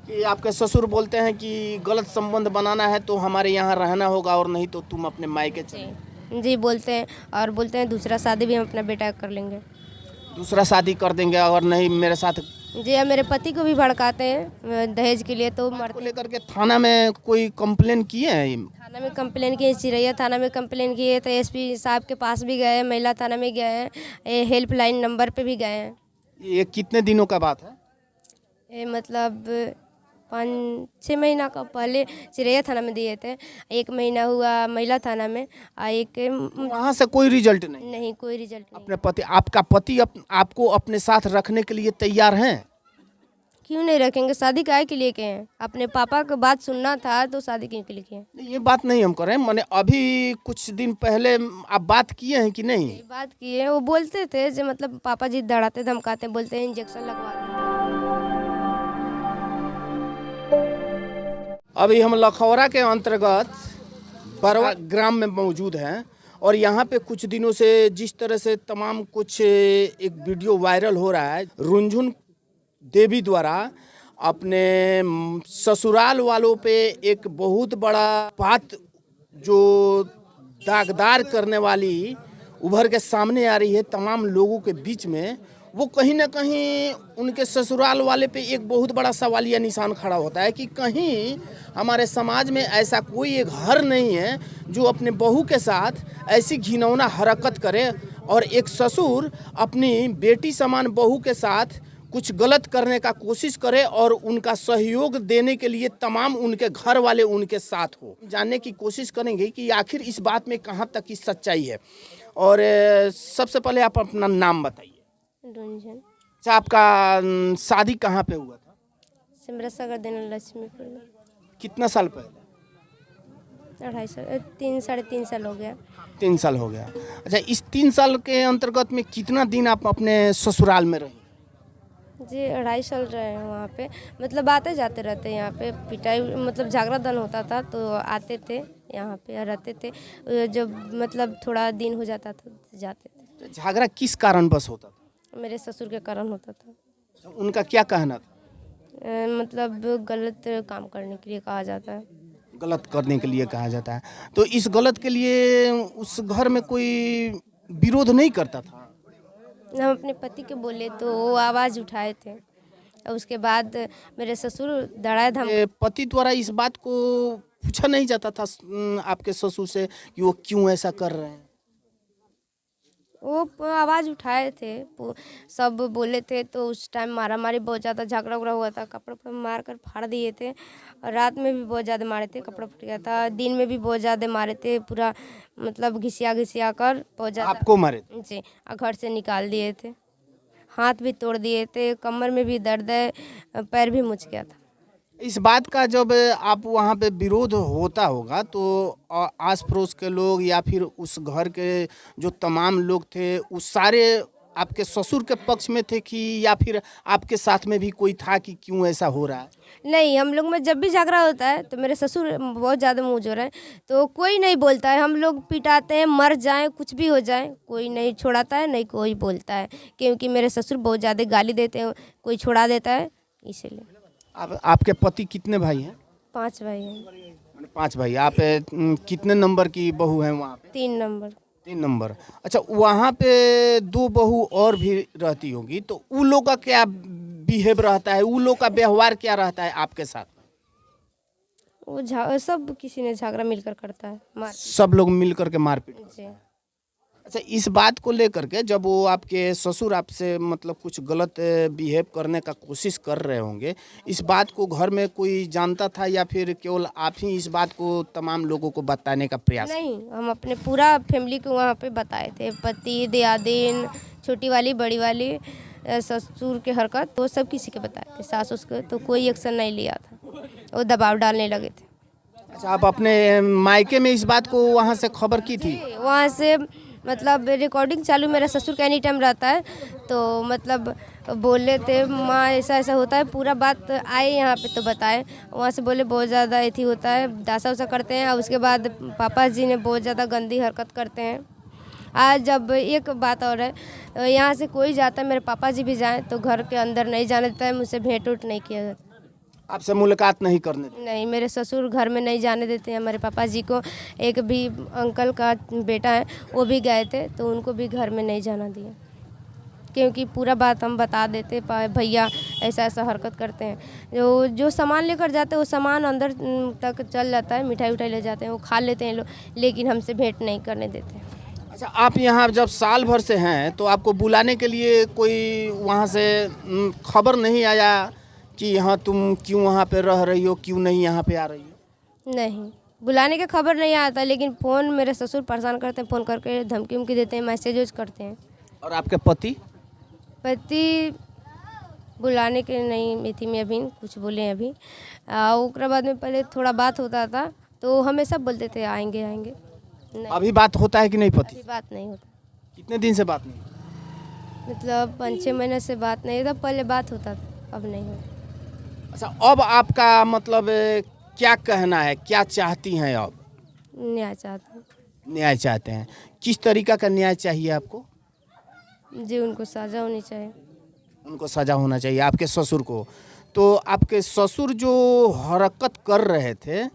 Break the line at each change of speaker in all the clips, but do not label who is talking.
कि आपके ससुर बोलते हैं कि गलत संबंध बनाना है तो हमारे यहाँ रहना होगा और नहीं तो तुम अपने मायके चले।
जी बोलते हैं, और बोलते हैं दूसरा शादी भी हम अपना बेटा कर लेंगे।
दूसरा शादी कर देंगे अगर नहीं मेरे साथ।
जी, और मेरे पति को भी भड़काते हैं दहेज के लिए, तो
को
मरते।
लेकर के थाना में कोई कंप्लेन किए हैं?
थाना में कंप्लेन किए, चिरैया थाना में कंप्लेन किए, तो एसपी साहब के पास भी गए, महिला थाना में गए हैं, हेल्पलाइन नंबर पे भी गए हैं।
ये कितने दिनों का बात है?
ये मतलब 5-6 महीना का पहले चिरैया थाना में दिए थे, 1 महीना हुआ महिला थाना में, और एक
वहाँ से कोई रिजल्ट नहीं?
नहीं, कोई रिजल्ट नहीं।
अपने पति, आपका पति आपको अपने साथ रखने के लिए तैयार हैं?
क्यों नहीं रखेंगे, शादी काहे के लिए किए हैं? अपने पापा की बात सुनना था तो शादी क्यों के लिए किए?
ये बात नहीं हम कर रहे हैं, मैंने अभी कुछ दिन पहले आप बात किए हैं कि नहीं?
बात किए, वो बोलते थे जो मतलब पापा जी डराते धमकाते, बोलते हैं इंजेक्शन लगवा दें।
अभी हम लखौरा के अंतर्गत बरवा ग्राम में मौजूद हैं और यहाँ पे कुछ दिनों से जिस तरह से तमाम कुछ एक वीडियो वायरल हो रहा है, रुनझुन देवी द्वारा अपने ससुराल वालों पे एक बहुत बड़ा बात जो दागदार करने वाली उभर के सामने आ रही है तमाम लोगों के बीच में, वो कहीं ना कहीं उनके ससुराल वाले पे एक बहुत बड़ा सवालिया निशान खड़ा होता है कि कहीं हमारे समाज में ऐसा कोई एक घर नहीं है जो अपने बहू के साथ ऐसी घिनौना हरकत करे और एक ससुर अपनी बेटी समान बहू के साथ कुछ गलत करने का कोशिश करे और उनका सहयोग देने के लिए तमाम उनके घर वाले उनके साथ हो। जानने की कोशिश करेंगे कि आखिर इस बात में कहाँ तक की सच्चाई है। और सबसे पहले आप अपना नाम बताइए।
रुनझुन।
अच्छा, आपका शादी कहाँ पे हुआ था?
सिमरा सागर दिन लक्ष्मीपुर में।
कितना साल पहले?
2.5 साल, 3-3.5 साल हो गया।
3 साल हो गया। अच्छा, इस 3 साल के अंतर्गत में कितना दिन आप अपने ससुराल में रही?
जी 2.5 साल रहे हैं वहाँ पे, मतलब आते जाते रहते यहाँ पे, पिटाई मतलब झगड़ा दल होता था तो आते थे यहाँ पे रहते थे, जब मतलब थोड़ा दिन हो जाता था तो जाते थे।
झगड़ा किस कारण बस होता था?
मेरे ससुर के कारण होता था।
उनका क्या कहना था?
मतलब गलत काम करने के लिए कहा जाता है।
गलत करने के लिए कहा जाता है, तो इस गलत के लिए उस घर में कोई विरोध नहीं करता था?
हम अपने पति के बोले तो वो आवाज़ उठाए थे, और उसके बाद मेरे ससुर दड़ाए धम।
पति द्वारा इस बात को पूछा नहीं जाता था आपके ससुर से कि वो क्यों ऐसा कर रहे हैं?
वो आवाज़ उठाए थे, सब बोले थे, तो उस टाइम मारा मारी बहुत ज़्यादा, झगड़ा उगड़ा हुआ था, कपड़ा पर मार कर फाड़ दिए थे, और रात में भी बहुत ज़्यादा मारे थे, कपड़ा फट गया था, दिन में भी बहुत ज़्यादा मारे थे, पूरा मतलब घिसिया घिसिया कर बहुत ज़्यादा।
आपको मारे थे?
जी, और घर से निकाल दिए थे, हाथ भी तोड़ दिए थे, कमर में भी दर्द है, पैर भी मुच गया था।
इस बात का जब आप वहाँ पे विरोध होता होगा तो आस पड़ोस के लोग या फिर उस घर के जो तमाम लोग थे उस सारे आपके ससुर के पक्ष में थे कि या फिर आपके साथ में भी कोई था कि क्यों ऐसा हो रहा है?
नहीं, हम लोग में जब भी झगड़ा होता है तो मेरे ससुर बहुत ज़्यादा मुँह जोर है, तो कोई नहीं बोलता है, हम लोग पिटाते हैं, मर जाएं, कुछ भी हो जाए, कोई नहीं छोड़ाता है, नहीं कोई बोलता है, क्योंकि मेरे ससुर बहुत ज़्यादा गाली देते हैं, कोई छोड़ा देता है, इसीलिए।
आपके पति कितने भाई हैं?
5 भाई हैं।
5 भाई। आप कितने नंबर की बहू हैं वहाँ पे?
3 नंबर।
3 नंबर। अच्छा, वहाँ पे 2 बहू और भी रहती होंगी, तो उन लोग का क्या बिहेव रहता है, उन लोग का व्यवहार क्या रहता है आपके साथ?
वो सब किसी ने झगड़ा मिलकर करता है, मार।
सब लोग मिल करके मारपीट?
जी।
अच्छा, इस बात को लेकर के जब वो आपके ससुर आपसे मतलब कुछ गलत बिहेव करने का कोशिश कर रहे होंगे, इस बात को घर में कोई जानता था या फिर केवल आप ही इस बात को तमाम लोगों को बताने का प्रयास?
नहीं, हम अपने पूरा फैमिली को वहाँ पे बताए थे, पति, दियादिन, छोटी वाली, बड़ी वाली, ससुर के हरकत, वो सब किसी के बताए थे, सास उसके, तो कोई एक्शन नहीं लिया था, वो दबाव डालने लगे थे।
अच्छा, आप अपने मायके में इस बात को वहाँ से खबर की थी?
वहाँ से मतलब रिकॉर्डिंग चालू मेरा ससुर का एनी टाइम रहता है, तो मतलब बोले थे माँ ऐसा ऐसा होता है, पूरा बात आए यहाँ पे तो बताए, वहाँ से बोले बहुत ज़्यादा एथी होता है, दासा उसा करते हैं, और उसके बाद पापा जी ने बहुत ज़्यादा गंदी हरकत करते हैं। आज जब एक बात और है, यहाँ से कोई जाता है, मेरे पापा जी भी जाएँ तो घर के अंदर नहीं जाने देता है, मुझसे भेंट उठ नहीं किया जाता।
आपसे मुलाकात नहीं करने देते?
नहीं, मेरे ससुर घर में नहीं जाने देते हैं हमारे पापा जी को। एक भी अंकल का बेटा है, वो भी गए थे तो उनको भी घर में नहीं जाना दिया, क्योंकि पूरा बात हम बता देते भैया ऐसा ऐसा हरकत करते हैं। जो सामान लेकर जाते हैं वो सामान अंदर तक चल जाता है, मिठाई उठाई ले जाते हैं, वो खा लेते हैं लोग, लेकिन हमसे भेंट नहीं करने देते।
अच्छा, आप यहाँ जब साल भर से हैं तो आपको बुलाने के लिए कोई वहाँ से खबर नहीं आया कि यहाँ तुम क्यों वहाँ पे रह रही हो, क्यों नहीं यहाँ पे आ रही हो?
नहीं, बुलाने का खबर नहीं आता, लेकिन फ़ोन मेरे ससुर परेशान करते हैं, फ़ोन करके धमकी उमकी देते हैं, मैसेज वैज करते हैं।
और आपके पति?
पति बुलाने के नहीं थी मैं अभी कुछ बोले अभी। उसके बाद में पहले थोड़ा बात होता था तो हमेशा बोलते थे आएंगे आएंगे। नहीं,
अभी बात होता है कि नहीं पति?
अभी बात नहीं होता।
कितने दिन से बात नहीं?
मतलब 5-6 महीने से बात नहीं होता, पहले बात होता था, अब नहीं होता।
अच्छा, अब आपका मतलब क्या कहना है, क्या चाहती हैं अब?
न्याय चाहते हैं
न्याय चाहते हैं। किस तरीका का न्याय चाहिए आपको?
जी, उनको सजा होनी चाहिए।
उनको सजा होना चाहिए, आपके ससुर को। तो आपके ससुर जो हरकत कर रहे थे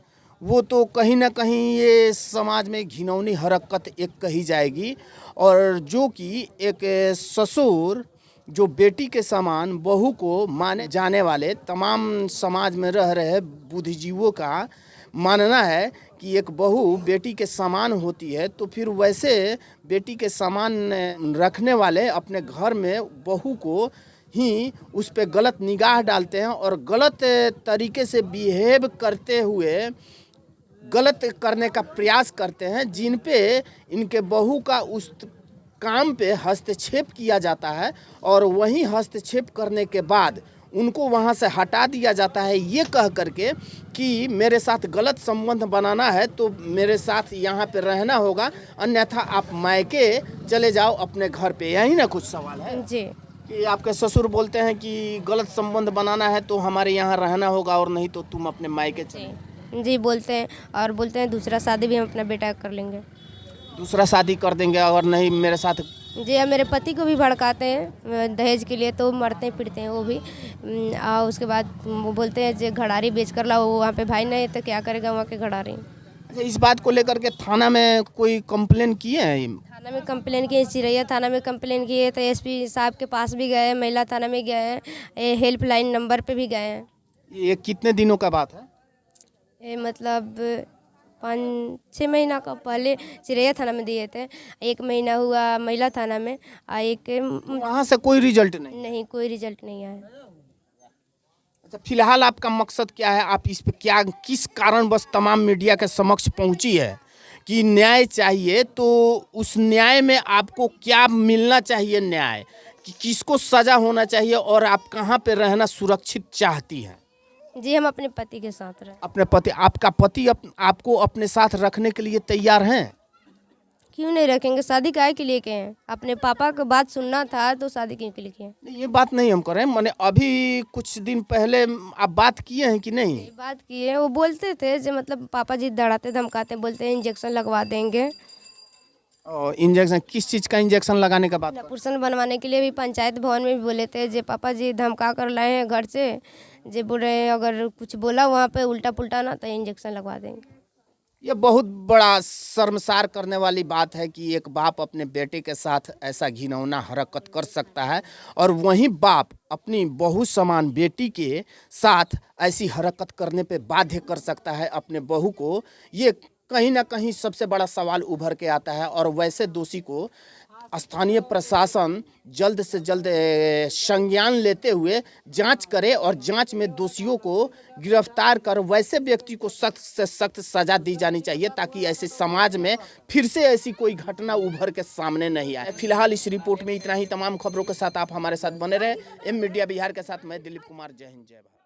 वो तो कहीं ना कहीं ये समाज में घिनौनी हरकत एक कही जाएगी, और जो कि एक ससुर जो बेटी के समान बहू को माने जाने वाले तमाम समाज में रह रहे बुद्धिजीवों का मानना है कि एक बहू बेटी के समान होती है, तो फिर वैसे बेटी के समान रखने वाले अपने घर में बहू को ही उस पे गलत निगाह डालते हैं और गलत तरीके से बिहेव करते हुए गलत करने का प्रयास करते हैं, जिन पे इनके बहू का उस काम पे हस्तक्षेप किया जाता है, और वहीं हस्तक्षेप करने के बाद उनको वहाँ से हटा दिया जाता है, ये कह करके कि मेरे साथ गलत संबंध बनाना है तो मेरे साथ यहाँ पे रहना होगा, अन्यथा आप मायके चले जाओ अपने घर पे। यही ना कुछ सवाल है
जी
कि आपके ससुर बोलते हैं कि गलत संबंध बनाना है तो हमारे यहाँ रहना होगा, और नहीं तो तुम अपने मायके चले।
जी बोलते हैं, और बोलते हैं दूसरा शादी भी हम अपना बेटा कर लेंगे।
दूसरा शादी कर देंगे और नहीं मेरे साथ।
जी, अब मेरे पति को भी भड़काते हैं दहेज के लिए, तो मरते फिरते हैं वो भी। और उसके बाद वो बोलते हैं जो घड़ारी बेच कर लाओ, वहाँ पे भाई नहीं तो क्या करेगा वहाँ के घड़ारी।
अच्छा, इस बात को लेकर के थाना में कोई कंप्लेन किए हैं?
थाना में कंप्लेन किए, चिरैया थाना में कंप्लेन किए, तो एसपी साहब के पास भी गए, महिला थाना में गए हैं, हेल्पलाइन नंबर पे भी गए हैं।
ये कितने दिनों का बात है?
ये मतलब 5-6 महीना का पहले चिरैया थाना में दिए थे, 1 महीना हुआ महिला थाना में, और एक
वहाँ से कोई रिजल्ट नहीं?
नहीं, कोई रिजल्ट नहीं आया।
अच्छा, फिलहाल आपका मकसद क्या है? आप इस पे क्या, किस कारणवश तमाम मीडिया के समक्ष पहुंची है कि न्याय चाहिए, तो उस न्याय में आपको क्या मिलना चाहिए? न्याय कि किसको सजा होना चाहिए, और आप कहाँ पे रहना सुरक्षित चाहती हैं?
जी, हम अपने पति के साथ रहे।
अपने पति, आपका पति आपको अपने साथ रखने के लिए तैयार हैं?
क्यों नहीं रखेंगे, शादी काहे के लिए किए हैं? अपने पापा का बात सुनना था तो शादी क्यों के लिए किए?
नहीं, ये बात नहीं हम कर रहे हैं, मैंने अभी कुछ दिन पहले आप बात किए हैं कि नहीं?
बात किए, वो बोलते थे जो मतलब पापा जी डराते धमकाते, बोलते हैं इंजेक्शन लगवा देंगे।
और इंजेक्शन किस चीज़ का इंजेक्शन लगाने का बात?
नपुंसक बनवाने के लिए भी पंचायत भवन में भी बोले थे, जे पापा जी धमका कर लाए हैं घर से, जे बोल रहे हैं अगर कुछ बोला वहाँ पे उल्टा पुल्टा ना तो इंजेक्शन लगवा देंगे।
ये बहुत बड़ा शर्मसार करने वाली बात है कि एक बाप अपने बेटे के साथ ऐसा घिनौना हरकत कर सकता है, और वहीं बाप अपनी बहू समान बेटी के साथ ऐसी हरकत करने पे बाध्य कर सकता है अपने बहू को। ये कहीं ना कहीं सबसे बड़ा सवाल उभर के आता है, और वैसे दोषी को स्थानीय प्रशासन जल्द से जल्द संज्ञान लेते हुए जांच करे, और जांच में दोषियों को गिरफ्तार कर वैसे व्यक्ति को सख्त से सख्त सजा दी जानी चाहिए, ताकि ऐसे समाज में फिर से ऐसी कोई घटना उभर के सामने नहीं आए। फिलहाल इस रिपोर्ट में इतना ही। तमाम खबरों के साथ आप हमारे साथ बने रहे। एम मीडिया बिहार के साथ मैं दिलीप कुमार। जय हिंद, जय भारत।